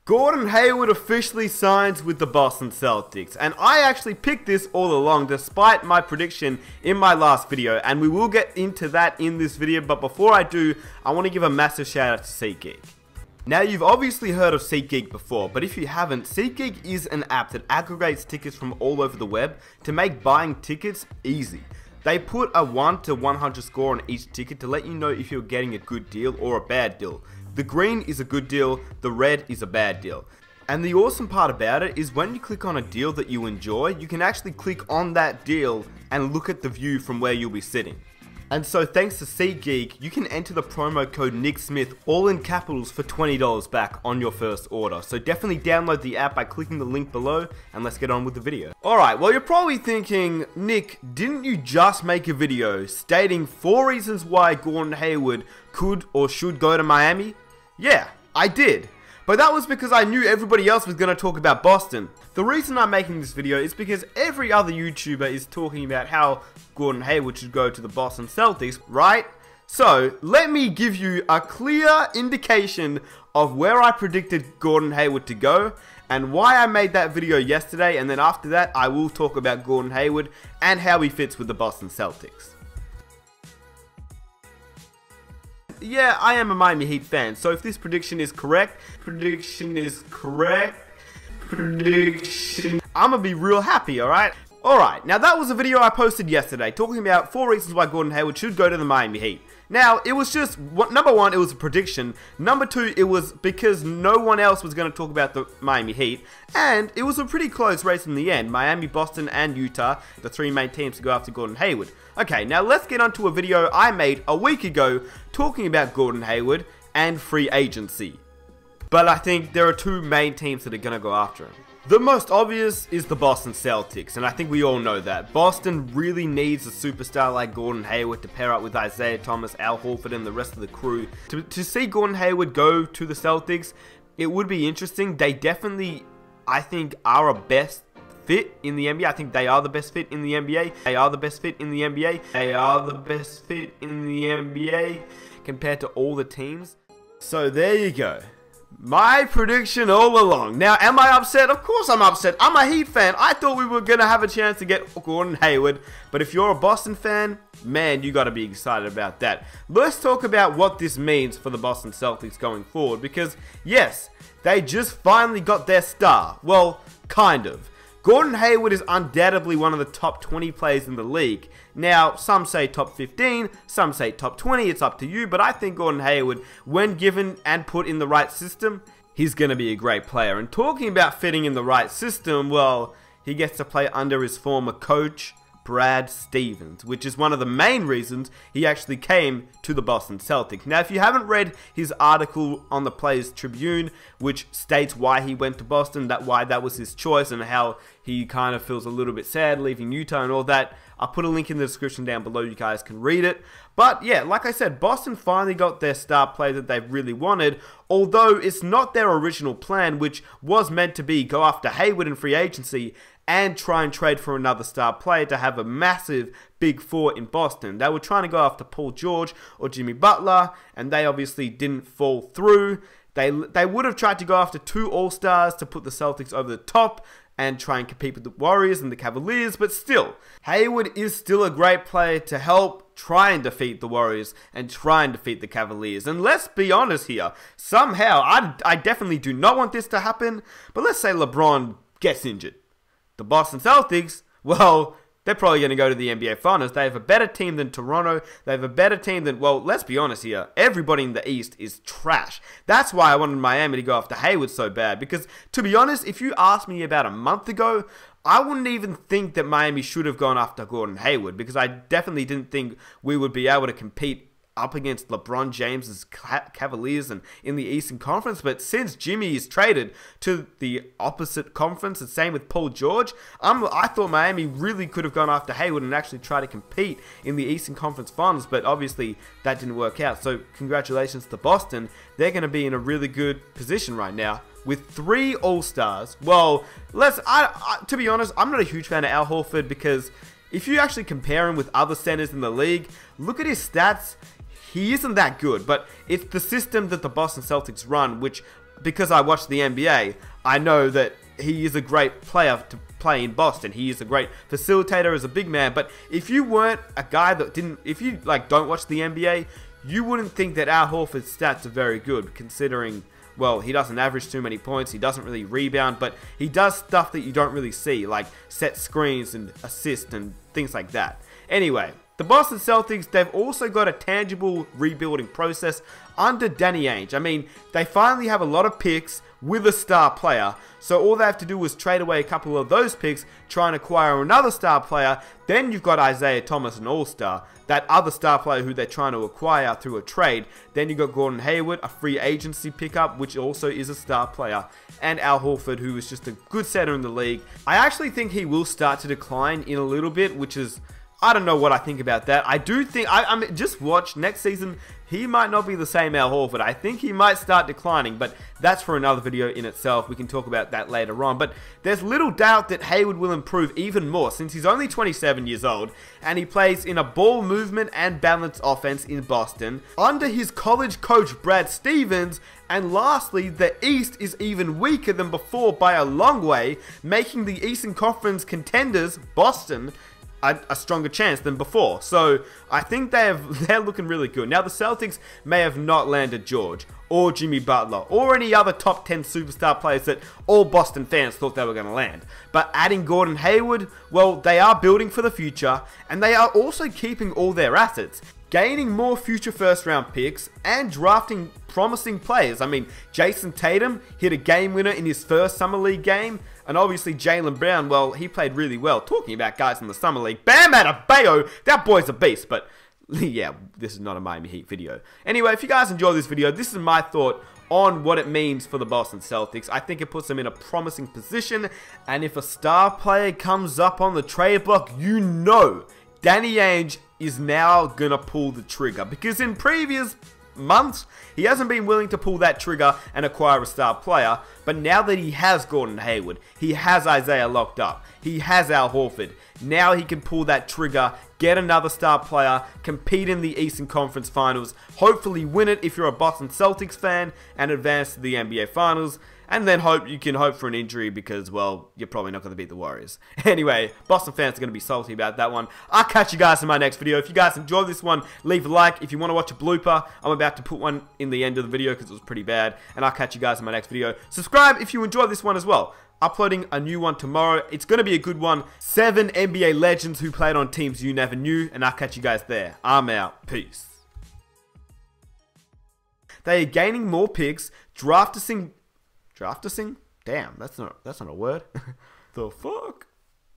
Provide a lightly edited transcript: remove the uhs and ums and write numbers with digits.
Gordon Hayward officially signs with the Boston Celtics, and I actually picked this all along despite my prediction in my last video, and we will get into that in this video, but before I do, I want to give a massive shout out to SeatGeek. Now, you've obviously heard of SeatGeek before, but if you haven't, SeatGeek is an app that aggregates tickets from all over the web to make buying tickets easy. They put a 1 to 100 score on each ticket to let you know if you're getting a good deal or a bad deal. The green is a good deal, the red is a bad deal. And the awesome part about it is when you click on a deal that you enjoy, you can actually click on that deal and look at the view from where you'll be sitting. And so thanks to SeatGeek, you can enter the promo code NickSmith, all in capitals, for $20 back on your first order. So definitely download the app by clicking the link below, and let's get on with the video. Alright, well, you're probably thinking, Nick, didn't you just make a video stating 4 reasons why Gordon Hayward could or should go to Miami? Yeah, I did. But that was because I knew everybody else was going to talk about Boston. The reason I'm making this video is because every other YouTuber is talking about how Gordon Hayward should go to the Boston Celtics, right? So, let me give you a clear indication of where I predicted Gordon Hayward to go and why I made that video yesterday, and then after that I will talk about Gordon Hayward and how he fits with the Boston Celtics. Yeah, I am a Miami Heat fan, so if this prediction is correct, I'm gonna be real happy, alright? Alright, now that was a video I posted yesterday, talking about 4 reasons why Gordon Hayward should go to the Miami Heat. Now, it was just, number 1, it was a prediction, number 2, it was because no one else was going to talk about the Miami Heat, and it was a pretty close race in the end. Miami, Boston, and Utah, the 3 main teams to go after Gordon Hayward. Okay, now let's get onto a video I made a week ago talking about Gordon Hayward and free agency. But I think there are 2 main teams that are going to go after him. The most obvious is the Boston Celtics, and I think we all know that. Boston really needs a superstar like Gordon Hayward to pair up with Isaiah Thomas, Al Horford, and the rest of the crew. To see Gordon Hayward go to the Celtics, it would be interesting. They definitely, I think, are a best fit in the NBA. I think they are the best fit in the NBA. They are the best fit in the NBA. They are the best fit in the NBA compared to all the teams. So there you go. My prediction all along. Now, am I upset? Of course I'm upset. I'm a Heat fan. I thought we were going to have a chance to get Gordon Hayward. But if you're a Boston fan, man, you got to be excited about that. Let's talk about what this means for the Boston Celtics going forward. Because, yes, they just finally got their star. Well, kind of. Gordon Hayward is undoubtedly one of the top 20 players in the league. Now, some say top 15, some say top 20, it's up to you, but I think Gordon Hayward, when given and put in the right system, he's going to be a great player. And talking about fitting in the right system, well, he gets to play under his former coach, Brad Stevens, which is one of the main reasons he actually came to the Boston Celtics. Now, if you haven't read his article on the Players Tribune, which states why he went to Boston, why that was his choice, and how he kind of feels a little bit sad leaving Utah and all that, I'll put a link in the description down below, you guys can read it. But yeah, like I said, Boston finally got their star player that they really wanted, although it's not their original plan, which was meant to be go after Hayward in free agency and try and trade for another star player to have a massive big 4 in Boston. They were trying to go after Paul George or Jimmy Butler, and they obviously didn't fall through. They would have tried to go after 2 All-Stars to put the Celtics over the top and try and compete with the Warriors and the Cavaliers, but still, Hayward is still a great player to help try and defeat the Warriors and try and defeat the Cavaliers. And let's be honest here, somehow, I definitely do not want this to happen, but let's say LeBron gets injured. The Boston Celtics, well, they're probably going to go to the NBA Finals. They have a better team than Toronto. They have a better team than, well, let's be honest here. Everybody in the East is trash. That's why I wanted Miami to go after Hayward so bad. Because, to be honest, if you asked me about a month ago, I wouldn't even think that Miami should have gone after Gordon Hayward. Because I definitely didn't think we would be able to compete up against LeBron James's Cavaliers and in the Eastern Conference. But since Jimmy is traded to the opposite conference, the same with Paul George, I thought Miami really could have gone after Hayward and actually try to compete in the Eastern Conference Finals, but obviously that didn't work out. So congratulations to Boston. They're going to be in a really good position right now with 3 All-Stars. Well, to be honest, I'm not a huge fan of Al Horford because if you actually compare him with other centers in the league, look at his stats. He isn't that good, but it's the system that the Boston Celtics run, which because I watch the NBA, I know that he is a great player to play in Boston. He is a great facilitator as a big man. But if you weren't a guy that didn't, if you like don't watch the NBA, you wouldn't think that Al Horford's stats are very good, considering, well, he doesn't average too many points, he doesn't really rebound, but he does stuff that you don't really see, like set screens and assist and things like that. Anyway, the Boston Celtics, they've also got a tangible rebuilding process under Danny Ainge. I mean, they finally have a lot of picks with a star player, so all they have to do is trade away a couple of those picks, try and acquire another star player. Then you've got Isaiah Thomas, an all-star, that other star player who they're trying to acquire through a trade. Then you've got Gordon Hayward, a free agency pickup, which also is a star player, and Al Horford, who is just a good setter in the league. I actually think he will start to decline in a little bit, which is, I don't know what I think about that. I do think, I mean, just watch next season, he might not be the same Al Horford. I think he might start declining, but that's for another video in itself. We can talk about that later on. But there's little doubt that Hayward will improve even more since he's only 27 years old and he plays in a ball movement and balance offense in Boston under his college coach Brad Stevens. And lastly, the East is even weaker than before by a long way, making the Eastern Conference contenders, Boston, a stronger chance than before. So I think they're looking really good. Now the Celtics may have not landed George or Jimmy Butler or any other top 10 superstar players that all Boston fans thought they were going to land. But adding Gordon Hayward, well, they are building for the future and they are also keeping all their assets, gaining more future first round picks and drafting promising players. I mean, Jason Tatum hit a game winner in his first Summer League game. And obviously Jaylen Brown, well, he played really well. Talking about guys in the Summer League, Bam Adebayo, that boy's a beast. But yeah, this is not a Miami Heat video. Anyway, if you guys enjoyed this video, this is my thought on what it means for the Boston Celtics. I think it puts them in a promising position. And if a star player comes up on the trade block, you know Danny Ainge is now going to pull the trigger. Because in previous months, he hasn't been willing to pull that trigger and acquire a star player. But now that he has Gordon Hayward, he has Isaiah locked up, he has Al Horford, now he can pull that trigger, get another star player, compete in the Eastern Conference Finals, hopefully win it if you're a Boston Celtics fan, and advance to the NBA Finals. And then you can hope for an injury because, well, you're probably not going to beat the Warriors. Anyway, Boston fans are going to be salty about that one. I'll catch you guys in my next video. If you guys enjoyed this one, leave a like. If you want to watch a blooper, I'm about to put one in the end of the video because it was pretty bad. And I'll catch you guys in my next video. Subscribe if you enjoyed this one as well. Uploading a new one tomorrow. It's going to be a good one. 7 NBA legends who played on teams you never knew. And I'll catch you guys there. I'm out. Peace. They are gaining more picks. Drafting? Damn, that's not a word. The fuck?